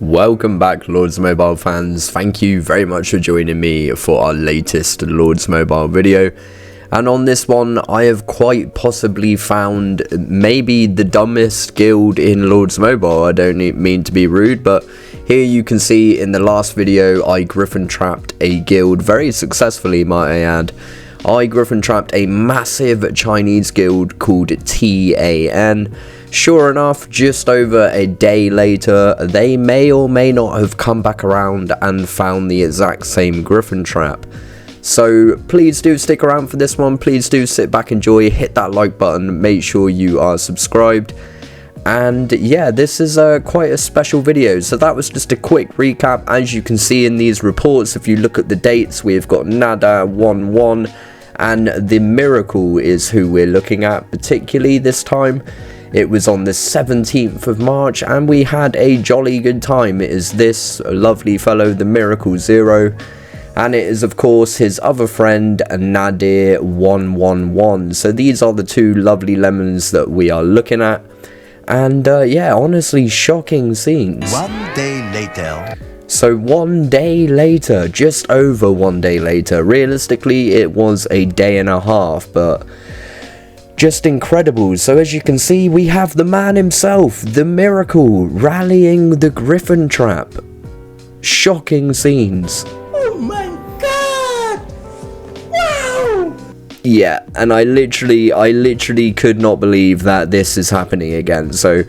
Welcome back, Lords Mobile fans. Thank you very much for joining me for our latest Lords Mobile video. And on this one, I have quite possibly found maybe the dumbest guild in Lords Mobile. I don't mean to be rude, but here you can see in the last video, I Griffin trapped a guild very successfully, might I add. I Griffin trapped a massive Chinese guild called TAN. Sure enough, just over a day later, they may or may not have come back around and found the exact same Griffin Trap. So please do stick around for this one. Please do sit back, enjoy, hit that like button, make sure you are subscribed. And yeah, this is quite a special video. So that was just a quick recap. As you can see in these reports, if you look at the dates, we've got Nada 1-1 and the Miracle is who we're looking at, particularly this time. It was on the 17th of March and we had a jolly good time. It is this lovely fellow, the Miracle 0, and it is of course his other friend, Nadir 111. So these are the two lovely lemons that we are looking at. And yeah, honestly, shocking scenes. 1 day later. So 1 day later, just over 1 day later. Realistically, it was a day and a half, but just incredible. So as you can see, we have the man himself, the Miracle, rallying the Griffin Trap. Shocking scenes. Oh my god! Wow! Yeah, and I literally could not believe that this is happening again. So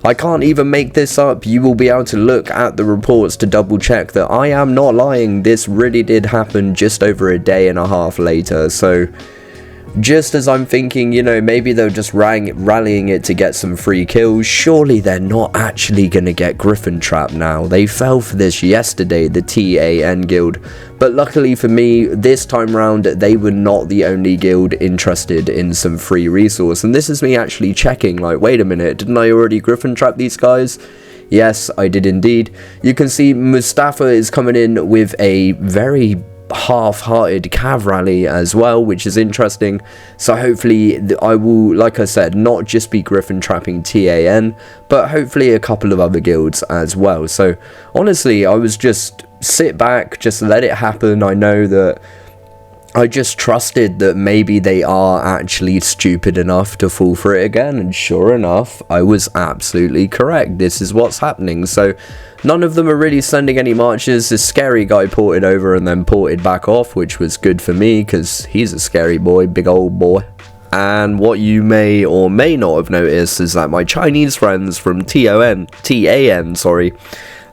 I can't even make this up. You will be able to look at the reports to double check that I am not lying. This really did happen just over a day and a half later. So just as I'm thinking, you know, maybe they're just rallying it to get some free kills, surely they're not actually going to get Griffin Trap now. They fell for this yesterday, the TAN guild. But luckily for me, this time round, they were not the only guild interested in some free resource. And this is me actually checking, like, wait a minute, didn't I already Griffin Trap these guys? Yes, I did indeed. You can see Mustafa is coming in with a very half-hearted cav rally as well, which is interesting. So hopefully I will, like I said, not just be Griffin trapping TAN, but hopefully a couple of other guilds as well. So honestly, I was just sit back, just let it happen. I know that I just trusted that maybe they are actually stupid enough to fall for it again, and sure enough, I was absolutely correct. This is what's happening. So none of them are really sending any marches. This scary guy ported over and then ported back off, which was good for me because he's a scary boy, big old boy. And what you may or may not have noticed is that my Chinese friends from TAN,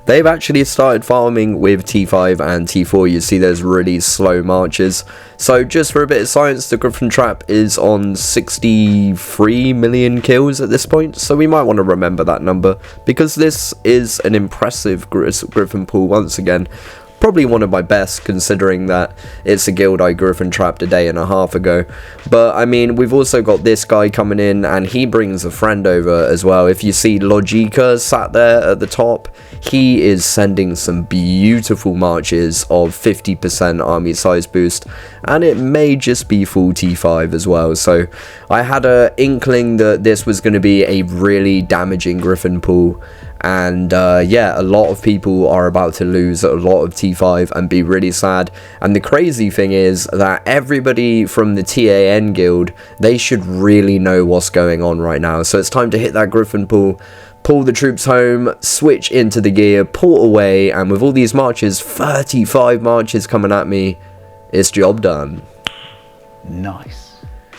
they've actually started farming with T5 and T4. You see there's really slow marches. So just for a bit of science, the Griffin Trap is on 63 million kills at this point. So we might want to remember that number, because this is an impressive Griffin pool once again. Probably one of my best, considering that it's a guild I Griffin trapped a day and a half ago. But I mean, we've also got this guy coming in and he brings a friend over as well. If you see Logica sat there at the top, he is sending some beautiful marches of 50% army size boost, and it may just be full T5 as well. So I had an inkling that this was going to be a really damaging Griffin pool. And yeah, a lot of people are about to lose a lot of T5 and be really sad. And the crazy thing is that everybody from the TAN guild, they should really know what's going on right now. So it's time to hit that Griffin pool, pull the troops home, switch into the gear, pull away, and with all these marches, 35 marches coming at me, it's job done. Nice.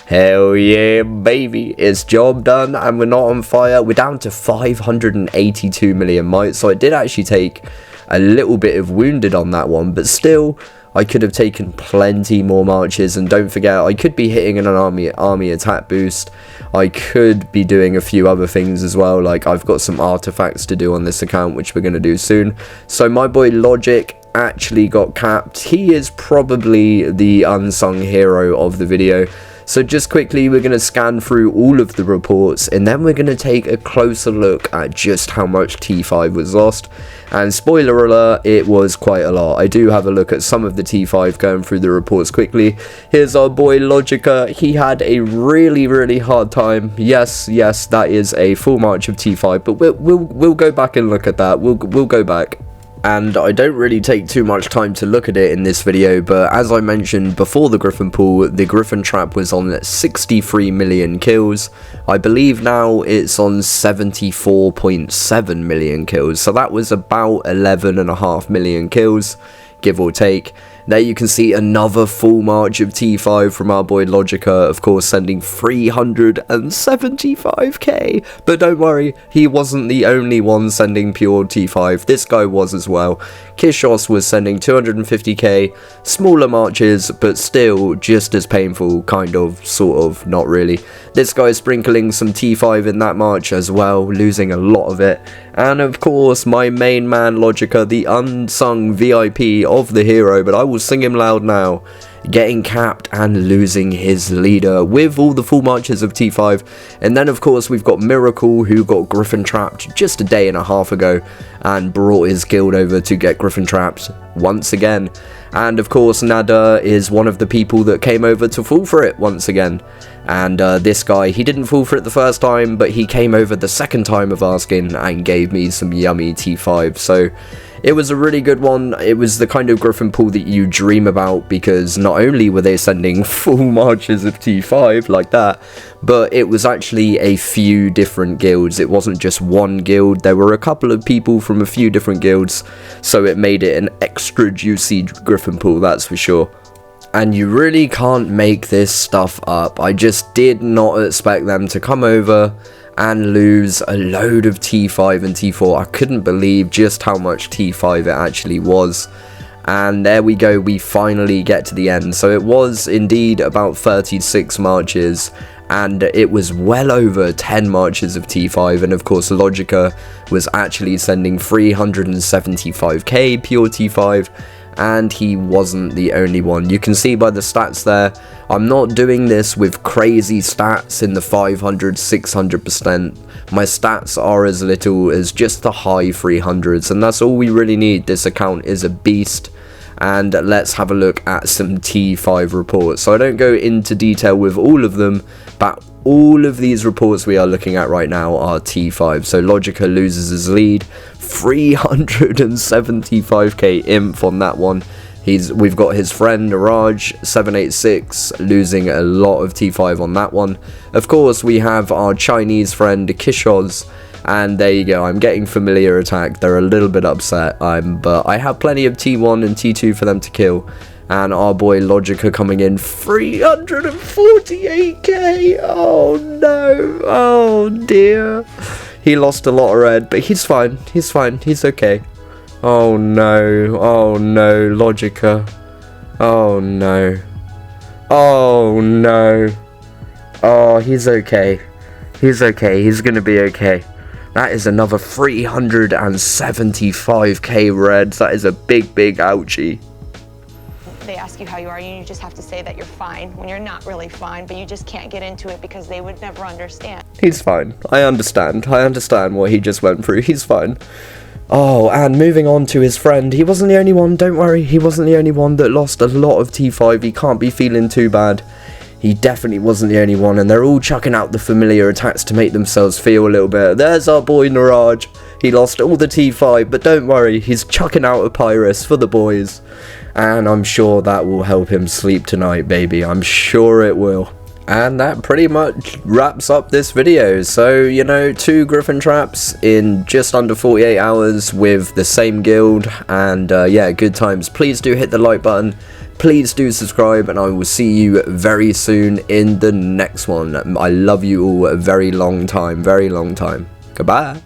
Hell yeah, baby, it's job done and we're not on fire. We're down to 582 million mites, so I did actually take a little bit of wounded on that one, but still, I could have taken plenty more marches. And don't forget, I could be hitting an army attack boost. I could be doing a few other things as well, like I've got some artifacts to do on this account, which we're going to do soon. So my boy Logic actually got capped. He is probably the unsung hero of the video. So just quickly, we're going to scan through all of the reports, and then we're going to take a closer look at just how much T5 was lost. And spoiler alert, it was quite a lot. I do have a look at some of the T5 going through the reports quickly. Here's our boy Logica. He had a really hard time. Yes, that is a full march of T5, but we'll go back and look at that. We'll go back. And I don't really take too much time to look at it in this video, but as I mentioned before the Griffin pool, the Griffin Trap was on 63 million kills. I believe now it's on 74.7 million kills, so that was about 11.5 million kills, give or take. There you can see another full march of T5 from our boy Logica, of course sending 375k, but don't worry, he wasn't the only one sending pure T5, this guy was as well. Kishos was sending 250k, smaller marches, but still just as painful, kind of, sort of, not really. This guy sprinkling some T5 in that march as well, losing a lot of it. And of course, my main man Logica, the unsung VIP of the hero, but I will sing him loud now, getting capped and losing his leader with all the full marches of T5. And then of course we've got Miracle, who got Griffin trapped just a day and a half ago and brought his guild over to get Griffin trapped once again. And of course Nada is one of the people that came over to fall for it once again. And this guy, he didn't fall for it the first time, but he came over the second time of asking and gave me some yummy T5. So it was a really good one. It was the kind of Griffin pool that you dream about, because not only were they sending full marches of T5 like that, but it was actually a few different guilds. It wasn't just one guild, there were a couple of people from a few different guilds, so it made it an extra juicy Griffin pool, that's for sure. And you really can't make this stuff up. I just did not expect them to come over and lose a load of T5 and T4. I couldn't believe just how much T5 it actually was. And there we go, we finally get to the end. So it was indeed about 36 marches, and it was well over 10 marches of T5. And of course Logica was actually sending 375k pure T5, and he wasn't the only one. You can see by the stats there, I'm not doing this with crazy stats in the 500-600%. My stats are as little as just the high 300s, and that's all we really need. This account is a beast. And let's have a look at some T5 reports. So I don't go into detail with all of them, but all of these reports we are looking at right now are T5. So Logica loses his lead, 375k imp on that one. We've got his friend Raj 786 losing a lot of T5 on that one. Of course we have our Chinese friend Kishos, and there you go, I'm getting familiar attack. They're a little bit upset, but I have plenty of T1 and T2 for them to kill. And our boy Logica coming in 348k. Oh no, oh dear. He lost a lot of red, but he's fine, he's okay. Oh no, Logica. Oh no. Oh, he's okay. He's gonna be okay. That is another 375k reds. That is a big ouchie. They ask you how you are, and you just have to say that you're fine when you're not really fine, but you just can't get into it because they would never understand. He's fine. I understand what he just went through. He's fine. Oh, and moving on to his friend, he wasn't the only one, don't worry. He wasn't the only one that lost a lot of T5. He can't be feeling too bad. He definitely wasn't the only one, and they're all chucking out the familiar attacks to make themselves feel a little bit. There's our boy Niraj. He lost all the T5, but don't worry, he's chucking out a Pyrus for the boys. And I'm sure that will help him sleep tonight, baby. I'm sure it will. And that pretty much wraps up this video. So, you know, 2 Griffin traps in just under 48 hours with the same guild. And yeah, good times. Please do hit the like button. Please do subscribe, and I will see you very soon in the next one. I love you all a very long time. Goodbye.